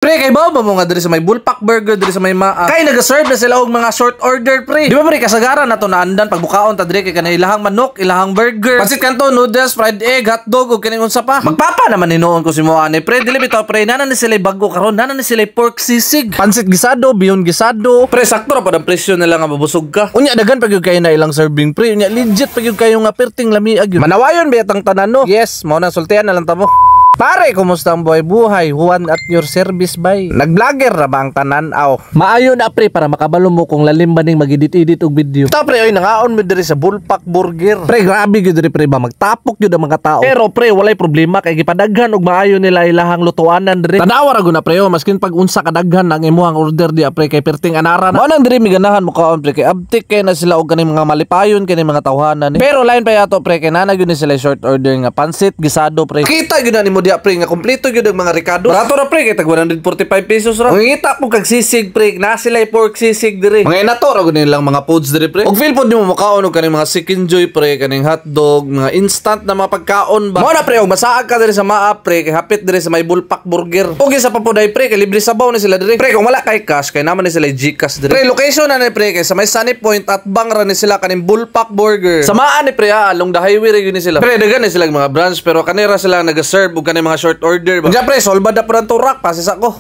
Pre, kay ba mo nga diri sa may Bulpak Burger diri sa may kay nag-serve na sila og mga short order pre. Di ba pre kasagaran nato na andan pagbukaon ta diri kay kanay ilahang manok, ilahang burger, pansit kanto, noodles, fried egg, hotdog ug kining unsa pa. Magpapa naman hinuon ko si mo ani pre, dili bitaw pre nana ni sila bago karon, nana ni sila pork sisig, pansit gisado, bihon gisado. Pre sakto ra pad ang presyo nila nga mabusog ka. Unya daghan pag kay na ilang serving pre, unya legit pag kayo nga perting lamiag yun. Manawayon betang tanan no. Yes, mao na sultihan na lang ta mo. Pare, kumusta ang buhay? Juan at your service bay. Nag-vlogger na ba ang tanan-aw? Maayo na pre para makabalo mo kung lalim ba ning mag-edit-edit og video. Ito pre, oy nangaon mo diri sa Bulpak Burger. Pre, grabe gyud diri pre ba magtapok gyud ang mga tao. Pero pre, walay problema kay gipadaghan og maayo nila ilahang lutuanan diri. Tanawa ra guna pre, maskin pag unsa kadaghan ang imuhang order di pre kay perting anara na. Mao nang diri miganahan mo kaon pre kay abtik kay na sila og kaning mga malipayon kay mga tawhanan. Pero lain pa yato pre kay nana gyud ni sila short order nga pansit gisado pre. Kita gyud na nimo dia pre nga kompleto gyud ang mga Ricardo. Barato ra pre kay tag 145 pesos ra. Mangita po kag sisig pre, na sila pork sisig diri. Mga nato ra gud nilang mga foods diri pre. Og feel pod nimo makaon og kaning mga chicken joy pre, kaning hotdog, mga instant na mga pagkaon ba. Mao na pre og masaag ka diri sa Maap pre kay hapit diri sa may Bulpak Burger. Og isa pa po dai pre kay libre sabaw ni sila diri. Pre kung wala kay cash kay naman ni sila GCash diri. Pre location na ni pre kay sa may Sunny Point at bang ra ni sila kaning Bulpak Burger. Samaan ni pre along the highway ra gyud ni sila. Pre daghan ni sila mga branch pero kanira sila nag-serve og kaning mga short order ba. Diyan pre, solbad na po ng turak, pasis ako.